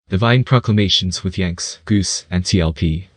Divine Proclamations with Yanks, Goose, and TLP.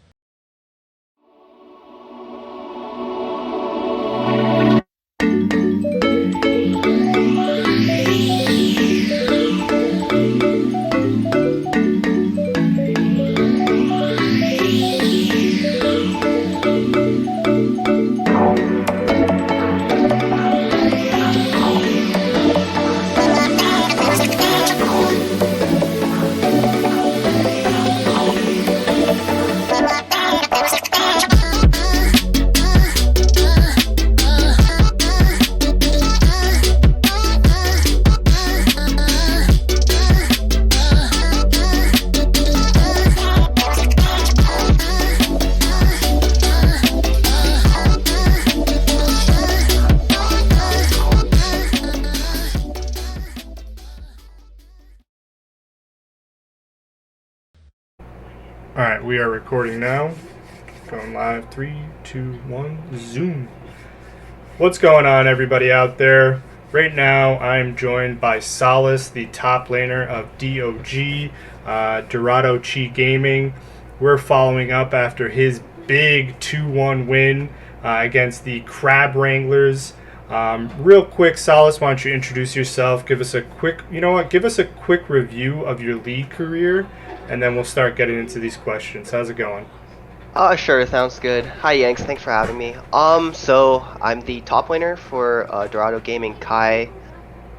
Alright, we are recording now. Going live. 3, 2, 1, zoom. What's going on, everybody out there? Right now, I'm joined by Solus, the top laner of DOG, Dorado Gaming. We're following up after his big 2-1 win against the Crab Wranglers. Real quick, Solus, why don't you introduce yourself? Give us a quick, give us a quick review of your league career, and then we'll start getting into these questions. How's it going? Sure, sounds good. Hi Yanks, thanks for having me. So I'm the top laner for Dorado Gaming Kai.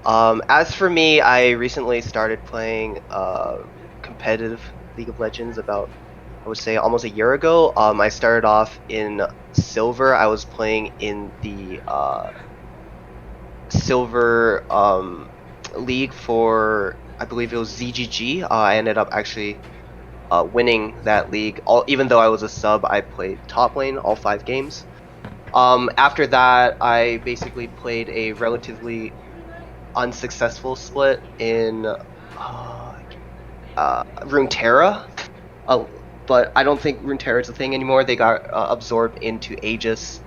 As for me, I recently started playing competitive League of Legends about, I would say, almost a year ago. I started off in Silver. I was playing in the Silver League for, I believe it was ZGG. I ended up actually winning that league. Even though I was a sub, I played top lane all 5 games. After that, I basically played a relatively unsuccessful split in Runeterra. But I don't think Runeterra is a thing anymore. They got absorbed into Aegis.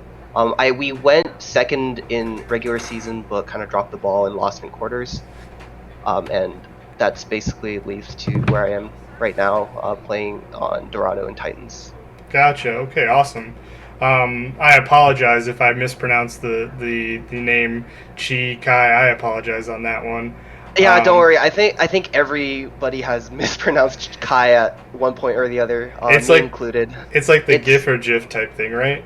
We went second in regular season, but kind of dropped the ball and lost in quarters. And that's basically leads to where I am right now, playing on Dorado and Titans. Gotcha. Okay, awesome. I apologize if I mispronounced the name Chi Kai. I apologize on that one. Yeah, don't worry. I think everybody has mispronounced Kai at one point or the other. It's me like included. It's like the GIF or GIF type thing, right?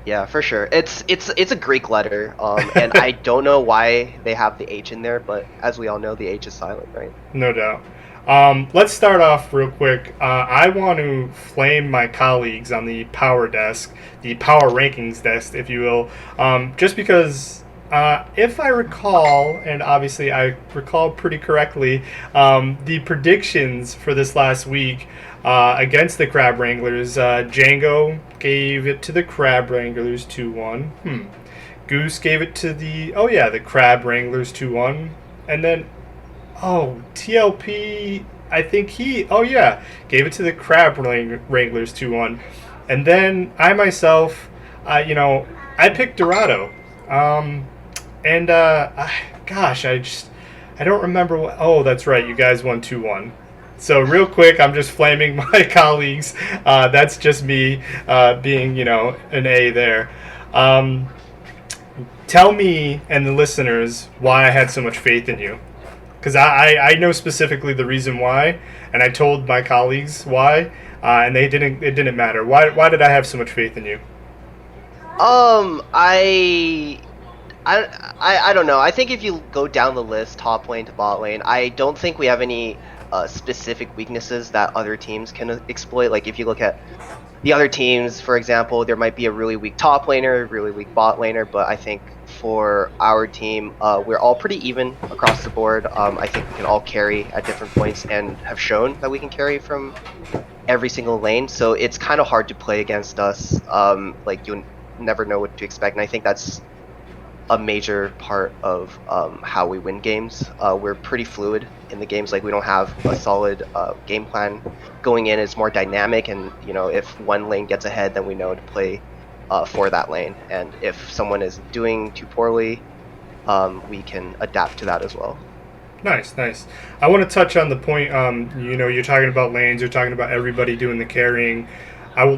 Yeah, for sure. It's a Greek letter, and I don't know why they have the H in there, but as we all know, the H is silent, right? No doubt. Let's start off real quick. I want to flame my colleagues on the power desk, the power rankings desk, if you will, just because if I recall, and obviously I recall pretty correctly, the predictions for this last week against the Crab Wranglers, Django gave it to the Crab Wranglers 2-1. Goose gave it to the Crab Wranglers 2-1, and then TLP, I think gave it to the Crab Wranglers 2-1. And then I myself, I picked Dorado. Gosh, I don't remember what. Oh, that's right, you guys won 2-1. So real quick, I'm just flaming my colleagues. That's just me being, an A there. Tell me and the listeners why I had so much faith in you. Because I know specifically the reason why, and I told my colleagues why, and it didn't matter. Why did I have so much faith in you? I don't know. I think if you go down the list, top lane to bot lane, I don't think we have any specific weaknesses that other teams can exploit. Like if you look at the other teams, for example, there might be a really weak top laner, really weak bot laner, but I think for our team, we're all pretty even across the board. I think we can all carry at different points and have shown that we can carry from every single lane, so it's kind of hard to play against us. Like you never know what to expect, and I think that's a major part of how we win games. We're pretty fluid in the games. Like we don't have a solid game plan going in. It's more dynamic, and if one lane gets ahead, then we know to play for that lane, and if someone is doing too poorly, we can adapt to that as well. Nice, nice. I want to touch on the point. You're talking about lanes. You're talking about everybody doing the carrying. I will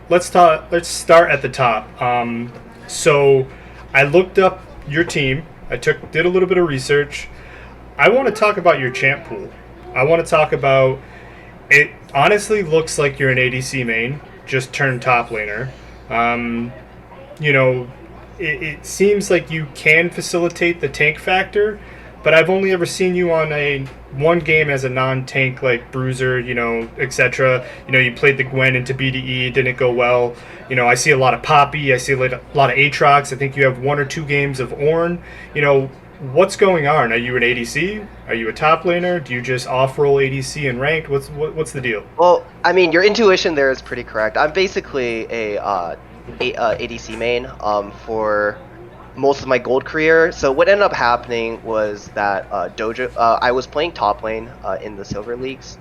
let's talk. Let's start at the top. So, I looked up your team. Did a little bit of research. I want to talk about your champ pool. I want to talk about it. Honestly, looks like you're an ADC main, just turned top laner. Um, you know, it seems like you can facilitate the tank factor, but I've only ever seen you on a one game as a non-tank like bruiser, etc. You played the Gwen into BDE, didn't go well. I see a lot of Poppy, I see a lot of Aatrox. I think you have one or two games of Ornn. What's going on? Are you an ADC? Are you a top laner? Do you just off-roll ADC and ranked? What's the deal? Well, I mean, your intuition there is pretty correct. I'm basically a ADC main for most of my gold career. So what ended up happening was that I was playing top lane in the silver leagues.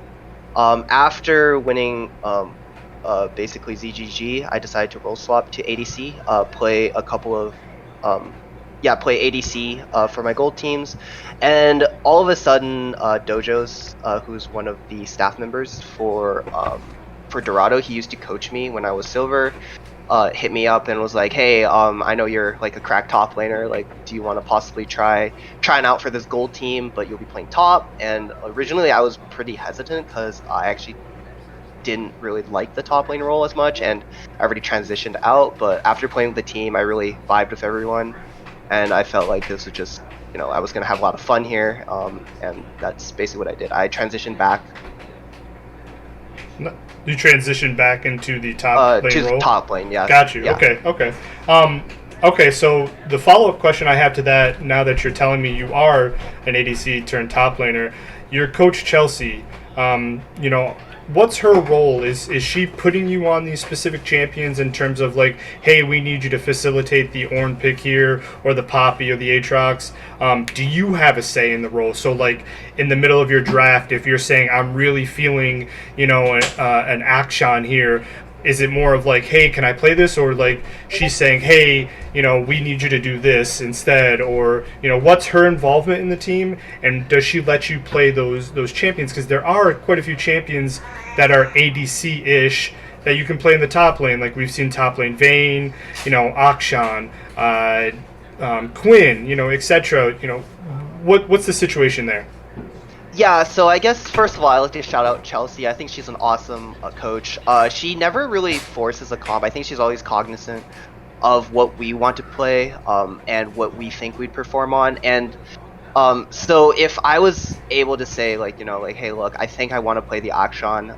After winning basically ZGG, I decided to role swap to ADC, play a couple of play ADC for my gold teams, and all of a sudden, Dojo's, who's one of the staff members for Dorado, he used to coach me when I was silver, hit me up and was like, "Hey, I know you're like a crack top laner. Like, do you want to possibly trying out for this gold team? But you'll be playing top." And originally, I was pretty hesitant because I actually didn't really like the top lane role as much, and I already transitioned out. But after playing with the team, I really vibed with everyone. And I felt like this was just, I was going to have a lot of fun here, and that's basically what I did. I transitioned back. You transitioned back into the top lane to role? The top lane, yeah. Got you. Yeah. Okay. Okay, so the follow-up question I have to that, now that you're telling me you are an ADC turned top laner, your coach Chelsea, what's her role? Is she putting you on these specific champions in terms of like, hey, we need you to facilitate the Ornn pick here, or the Poppy, or the Aatrox? Do you have a say in the role? So like in the middle of your draft, if you're saying I'm really feeling, an action here, is it more of like, hey, can I play this? Or like she's saying, hey, we need you to do this instead? Or, what's her involvement in the team? And does she let you play those champions? Because there are quite a few champions that are ADC-ish that you can play in the top lane. Like we've seen top lane Vayne, Akshan, Quinn, etc. What's the situation there? Yeah, so I guess first of all, I'd like to shout out Chelsea. I think she's an awesome coach. She never really forces a comp. I think she's always cognizant of what we want to play and what we think we'd perform on. And so if I was able to say hey, look, I think I want to play the Akshan,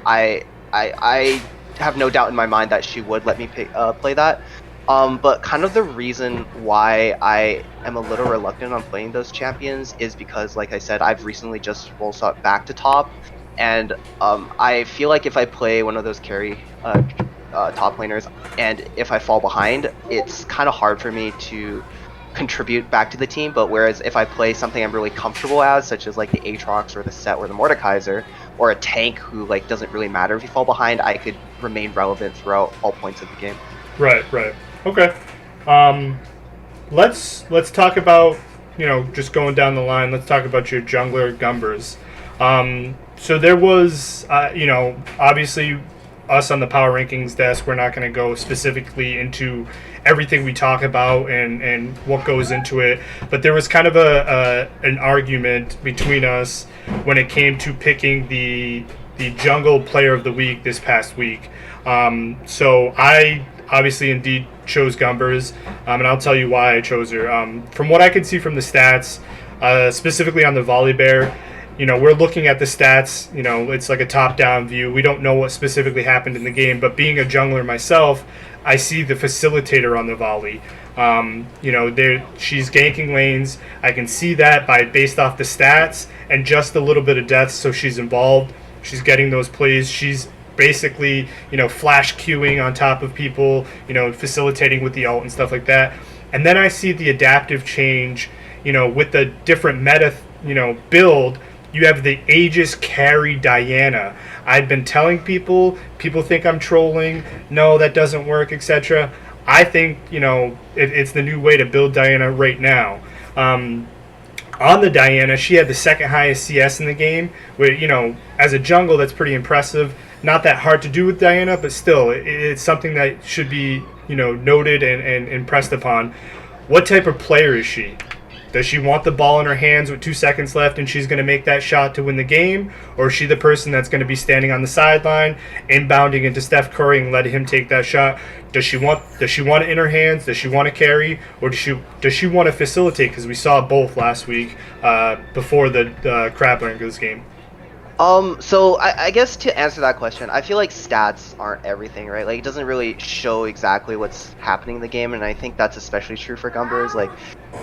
I have no doubt in my mind that she would let me play that. But kind of the reason why I am a little reluctant on playing those champions is because, like I said, I've recently just role swapped back to top, and I feel like if I play one of those carry top laners, and if I fall behind, it's kind of hard for me to contribute back to the team. But whereas if I play something I'm really comfortable as, such as like the Aatrox or the Set or the Mordekaiser, or a tank who like doesn't really matter if you fall behind, I could remain relevant throughout all points of the game. Right. Okay. Let's talk about, just going down the line, let's talk about your jungler Gumbers. So there was, obviously us on the power rankings desk, we're not going to go specifically into everything we talk about and what goes into it, but there was kind of an argument between us when it came to picking the jungle player of the week this past week. So I obviously indeed chose Gumbers, and I'll tell you why I chose her. From what I can see from the stats, specifically on the Volibear, we're looking at the stats, it's like a top-down view. We don't know what specifically happened in the game, but being a jungler myself, I see the facilitator on the volley. She's ganking lanes. I can see that based off the stats and just a little bit of death, so she's involved. She's getting those plays. She's basically, flash queuing on top of people, facilitating with the ult and stuff like that. And then I see the adaptive change, with the different meta, build. You have the Aegis carry Diana. I've been telling people think I'm trolling. No, that doesn't work, etc. I think, it's the new way to build Diana right now. on the Diana, she had the second highest CS in the game. With, as a jungle, that's pretty impressive. Not that hard to do with Diana, but still, it's something that should be, noted and impressed upon. What type of player is she? Does she want the ball in her hands with 2 seconds left and she's going to make that shot to win the game? Or is she the person that's going to be standing on the sideline, inbounding into Steph Curry and letting him take that shot? Does she want it in her hands? Does she want to carry? Or does she want to facilitate? Because we saw both last week before the Crabler Goose game. So I guess to answer that question, I feel like stats aren't everything, right? Like, it doesn't really show exactly what's happening in the game, and I think that's especially true for Gumbers. Like,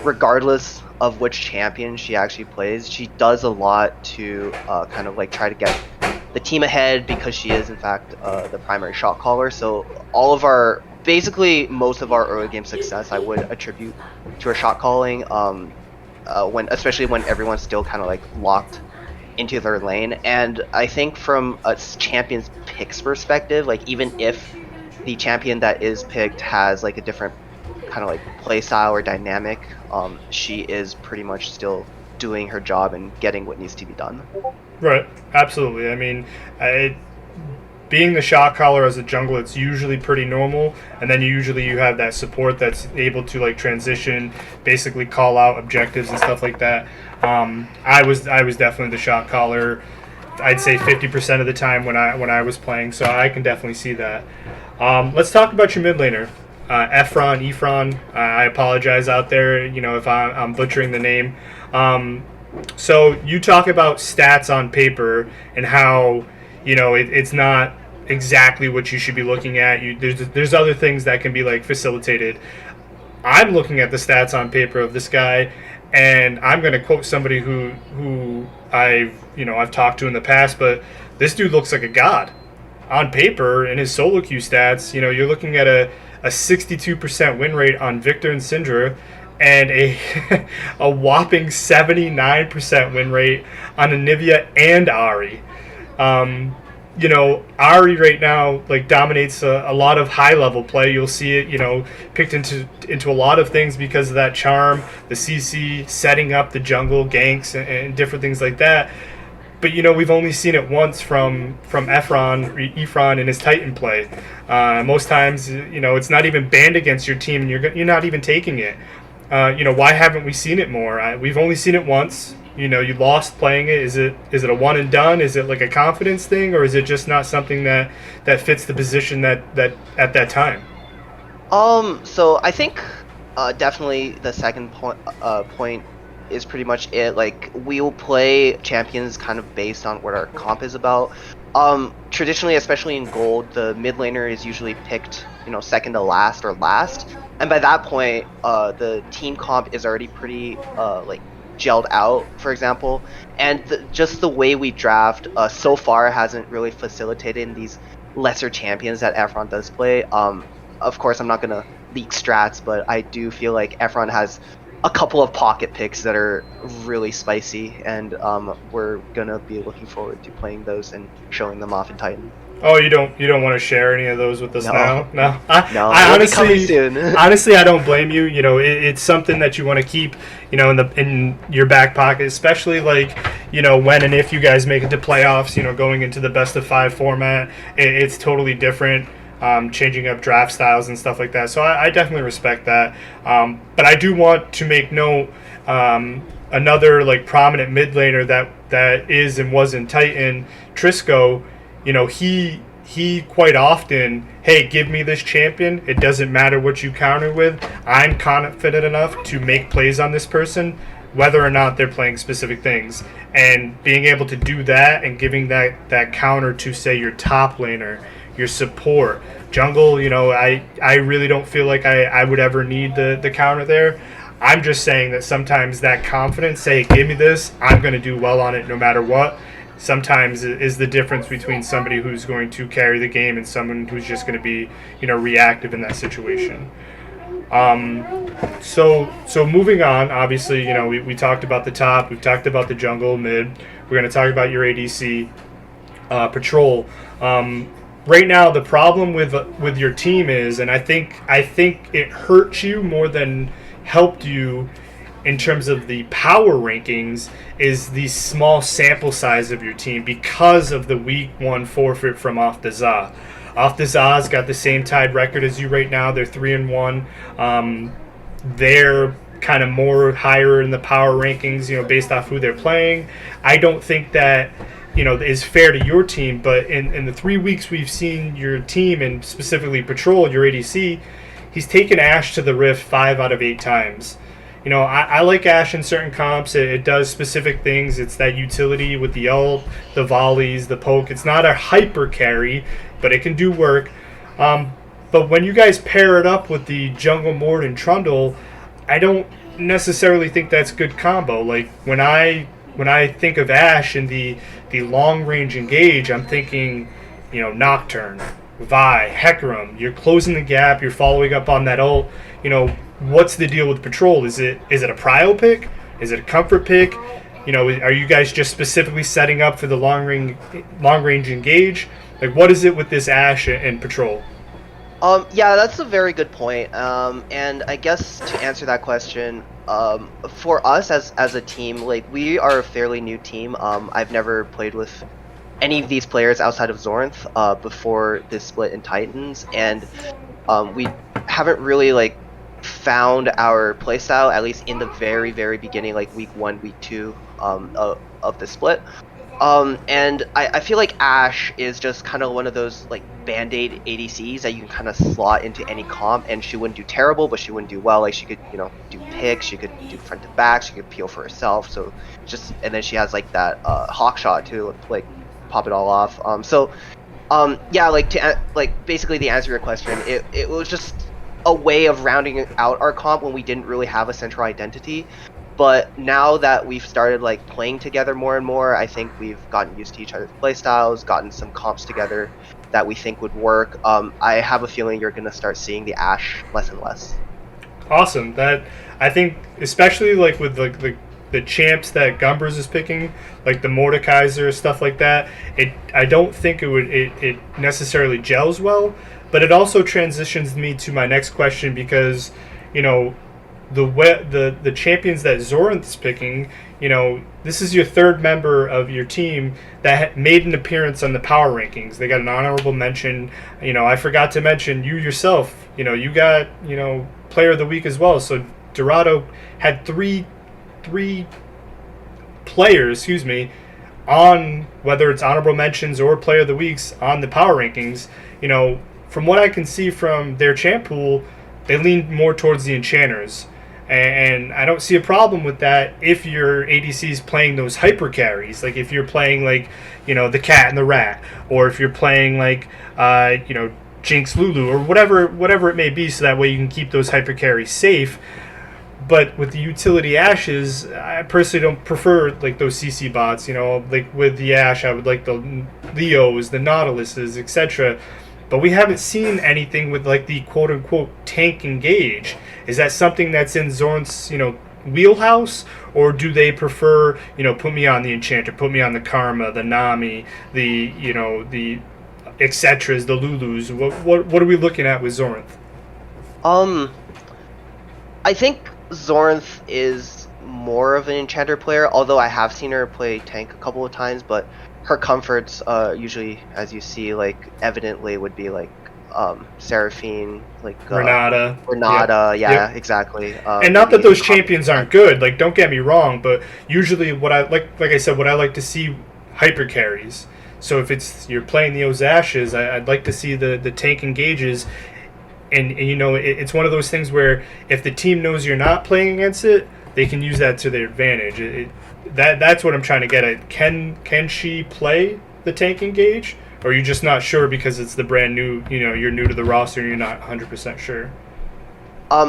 regardless of which champion she actually plays, she does a lot to kind of like try to get the team ahead because she is in fact the primary shot caller. So basically most of our early game success I would attribute to her shot calling. Especially when everyone's still kind of like locked into their lane. And I think from a champion's picks perspective, like, even if the champion that is picked has like a different kind of like play style or dynamic, she is pretty much still doing her job and getting what needs to be done. Right, absolutely. I mean, being the shot caller as a jungle, it's usually pretty normal, and then you have that support that's able to like transition, basically call out objectives and stuff like that. I was definitely the shot caller. I'd say 50% of the time when I was playing, so I can definitely see that. Let's talk about your mid laner, Ephron. I apologize out there, if I'm butchering the name. So you talk about stats on paper and how it's not exactly what you should be looking at. There's other things that can be like facilitated. I'm looking at the stats on paper of this guy, and I'm going to quote somebody who I've talked to in the past, but this dude looks like a god. On paper, in his solo queue stats, you're looking at a 62% win rate on Victor and Syndra, and a whopping 79% win rate on Anivia and Ahri. Ahri right now like dominates a lot of high level play. You'll see it, picked into a lot of things because of that charm, the CC, setting up the jungle, ganks, and different things like that. But we've only seen it once from Ephron in his Titan play. Most times, it's not even banned against your team, and you're not even taking it. Why haven't we seen it more? We've only seen it once. You lost playing it. Is it a one and done? Is it like a confidence thing, or is it just not something that fits the position that at that time? So I think definitely the second point is pretty much it. Like, we'll play champions kind of based on what our comp is about. Traditionally, especially in gold, the mid laner is usually picked, second to last or last, and by that point, the team comp is already pretty gelled out, for example, and just the way we draft so far hasn't really facilitated in these lesser champions that Ephron does play. Of course, I'm not gonna leak strats, but I do feel like Ephron has a couple of pocket picks that are really spicy, and we're gonna be looking forward to playing those and showing them off in Titan. Oh, you don't want to share any of those with us now? No. I honestly, soon. Honestly, I don't blame you. It's something that you want to keep, in your back pocket, especially like, when and if you guys make it to playoffs. Going into the best of 5 format, it's totally different. Changing up draft styles and stuff like that. So I definitely respect that. But I do want to make note, another like prominent mid laner that is and was in Titan, Trisco. He quite often, hey, give me this champion. It doesn't matter what you counter with. I'm confident enough to make plays on this person, whether or not they're playing specific things. And being able to do that and giving that counter to, say, your top laner, your support, jungle, I really don't feel like I would ever need the counter there. I'm just saying that sometimes that confidence, say, give me this, I'm going to do well on it no matter what, sometimes is the difference between somebody who's going to carry the game and someone who's just going to be, reactive in that situation. So moving on, obviously, we talked about the top, we've talked about the jungle, mid, we're going to talk about your ADC, patrol. Right now, the problem with your team is, and I think it hurt you more than helped you, in terms of the power rankings is the small sample size of your team because of the week 1 forfeit from Off the Za. Off the Za's got the same tied record as you right now. They're 3-1. They're kind of more higher in the power rankings, based off who they're playing. I don't think that is fair to your team, but in the 3 weeks we've seen your team, and specifically Patrol, your ADC, he's taken Ashe to the Rift 5 out of 8 times. I like Ashe in certain comps. It does specific things. It's that utility with the ult, the volleys, the poke. It's not a hyper carry, but it can do work. But when you guys pair it up with the Jungle Mord and Trundle, I don't necessarily think that's good combo. Like when I think of Ashe and the long range engage, I'm thinking, Nocturne, Vi, Hecarim. You're closing the gap. You're following up on that ult. What's the deal with Patrol? Is it a prio pick? Is it a comfort pick? Are you guys just specifically setting up for the long range engage? Like, what is it with this Ashe and Patrol? Yeah, that's a very good point. And I guess to answer that question, for us as a team, like we are a fairly new team. I've never played with any of these players outside of Zorinth before this split in Titans, and we haven't really found our playstyle, at least in the very, very beginning, like week 1, week 2 of the split. And I feel like Ashe is just kind of one of those band-aid ADCs that you can kind of slot into any comp, and she wouldn't do terrible, but she wouldn't do well. Like she could do picks, she could do front to back, she could peel for herself. So and then she has that hawk shot too, pop it all off. Yeah, basically to answer your question, it was just a way of rounding out our comp when we didn't really have a central identity. But now that we've started playing together more and more, I think we've gotten used to each other's playstyles, gotten some comps together that we think would work. I have a feeling you're going to start seeing the Ashe less and less. Awesome. That I think, especially with the champs that Gumbers is picking, like the Mordekaiser, stuff like that. I don't think it necessarily gels well, but it also transitions me to my next question because the champions that Zorinth's picking, this is your third member of your team that made an appearance on the power rankings. They got an honorable mention. I forgot to mention you yourself. You got player of the week as well. So Dorado had three players, on whether it's honorable mentions or player of the weeks on the power rankings. From what I can see from their champ pool, they lean more towards the enchanters. And I don't see a problem with that if your ADC is playing those hyper carries. Like if you're playing the cat and the rat, or if you're playing Jinx Lulu or whatever it may be, so that way you can keep those hyper carries safe. But with the utility Ashes, I personally don't prefer those CC bots. With the Ashe, I would like the Leos, the Nautiluses, etc. But we haven't seen anything with the quote unquote tank engage. Is that something that's in Zorinth's wheelhouse, or do they prefer put me on the Enchanter, put me on the Karma, the Nami, the etc's, the Lulus? What are we looking at with Zorinth? I think Zorinth is more of an Enchanter player, although I have seen her play tank a couple of times, but her comforts usually, as you see, evidently would be Seraphine, Renata, yeah, yep. Exactly. And not that those champions aren't good, don't get me wrong, but usually what I like I said, what I like to see hyper carries. So if you're playing the Ashes, I'd like to see the tank engages, and it's one of those things where if the team knows you're not playing against it, they can use that to their advantage. That's what I'm trying to get at. Can she play the tank engage? Or are you just not sure because it's the brand new, you're new to the roster and you're not 100% sure?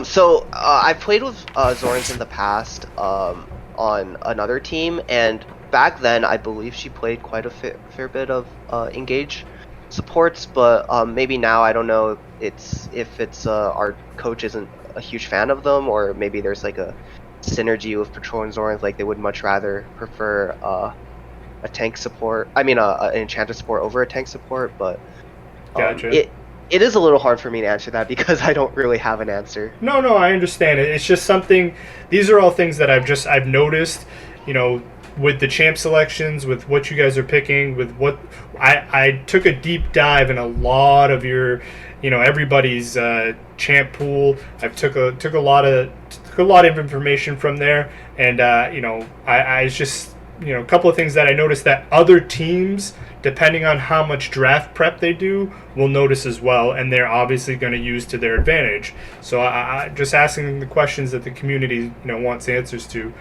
So I've played with Zorinth in the past on another team, and back then I believe she played quite a fair bit of engage supports, but maybe now I don't know if it's our coach isn't a huge fan of them, or maybe there's a synergy with Patrol and Zorinth, they would much rather prefer a tank support. I mean, an enchanter support over a tank support. But gotcha. It is a little hard for me to answer that because I don't really have an answer. No, I understand it. It's just something. These are all things that I've noticed. With the champ selections, with what you guys are picking, with what I took a deep dive in a lot of your, everybody's champ pool. I took a lot of information from there, and I just a couple of things that I noticed that other teams, depending on how much draft prep they do, will notice as well, and they're obviously going to use to their advantage. So I just asking the questions that the community wants answers to.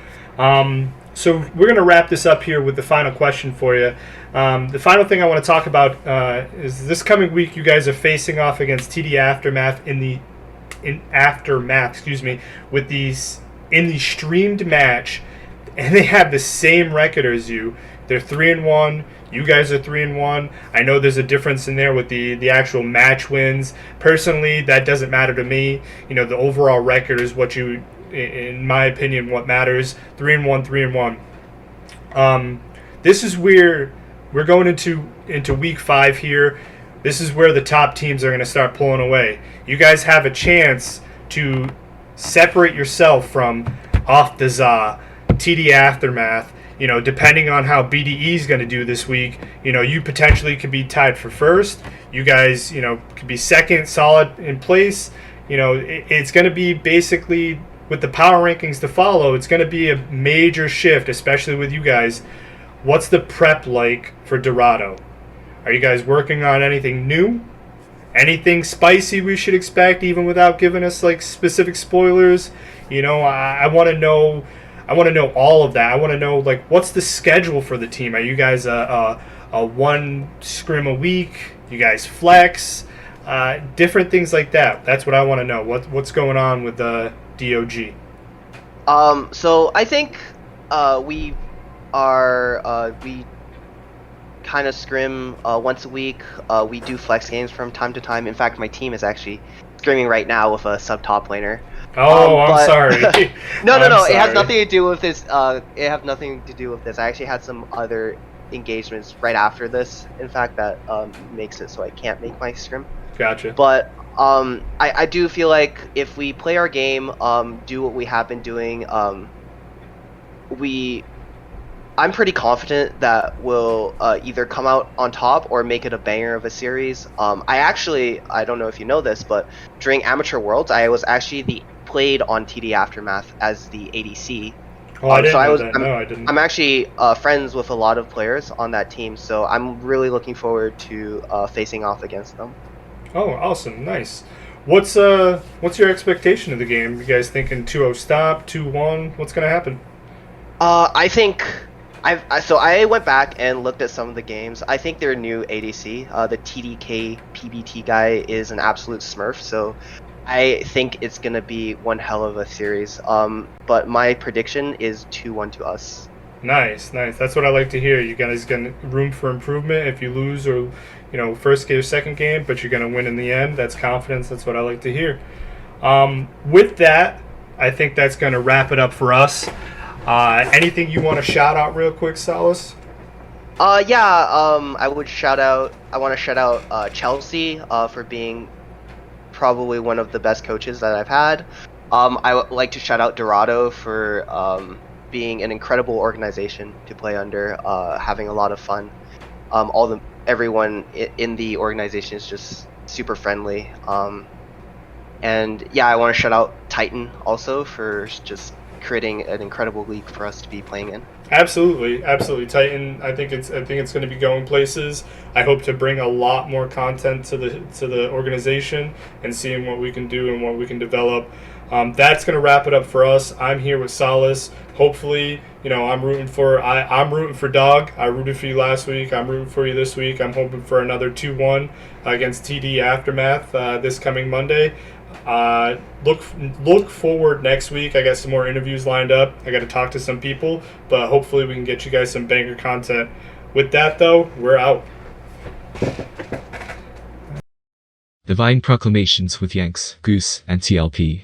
So we're going to wrap this up here with the final question for you. The final thing I want to talk about is this coming week you guys are facing off against TD Aftermath in Aftermath, with these in the streamed match, and they have the same record as you. They're 3-1. You guys are 3-1. I know there's a difference in there with the actual match wins. Personally, that doesn't matter to me. The overall record is what you, in my opinion, what matters. 3-1, 3-1. This is where we're going into week 5 here. This is where the top teams are going to start pulling away. You guys have a chance to separate yourself from Off the Za, TD Aftermath. Depending on how BDE is going to do this week, you potentially could be tied for first. You guys, could be second, solid in place. It's going to be basically, with the power rankings to follow, it's going to be a major shift, especially with you guys. What's the prep like for Dorado? Are you guys working on anything new? Anything spicy we should expect, even without giving us specific spoilers? I want to know. I want to know all of that. I want to know what's the schedule for the team. Are you guys a one scrim a week? You guys flex? Different things like that. That's what I want to know. What's going on with the DOG? So I think we kind of scrim once a week. We do flex games from time to time. In fact, my team is actually scrimming right now with a sub top laner. Oh, I'm sorry. No. It has nothing to do with this. It has nothing to do with this. I actually had some other engagements right after this. In fact, that makes it so I can't make my scrim. Gotcha. But I do feel like if we play our game, do what we have been doing, I'm pretty confident that we'll either come out on top or make it a banger of a series. I don't know if you know this, but during Amateur Worlds, I was actually played on TD Aftermath as the ADC. Oh, I didn't know that. No, I didn't. I'm actually friends with a lot of players on that team, so I'm really looking forward to facing off against them. Oh, awesome. Nice. What's your expectation of the game? You guys thinking 2-0 stop, 2-1? What's going to happen? I think I went back and looked at some of the games. I think their new ADC, the TDK PBT guy, is an absolute smurf, so I think it's going to be one hell of a series. But my prediction is 2-1 to us. Nice. That's what I like to hear. You guys got room for improvement if you lose or, first game, second game, but you're going to win in the end. That's confidence. That's what I like to hear. With that, I think that's going to wrap it up for us. Anything you want to shout out real quick, Solus? I want to shout out Chelsea for being probably one of the best coaches that I've had. I would like to shout out Dorado for being an incredible organization to play under, having a lot of fun. Everyone in the organization is just super friendly. And yeah, I want to shout out Titan also for just creating an incredible league for us to be playing in. Absolutely. Titan, I think it's going to be going places. I hope to bring a lot more content to the organization and seeing what we can do and what we can develop. That's going to wrap it up for us. I'm here with Solus. Hopefully, I'm rooting for Dog. I rooted for you last week. I'm rooting for you this week. I'm hoping for another 2-1 against TD Aftermath this coming Monday. Look forward next week. I got some more interviews lined up. I got to talk to some people, but hopefully we can get you guys some banger content. With that, though, we're out. Divine Proclamations with Yanks, Goose, and TLP.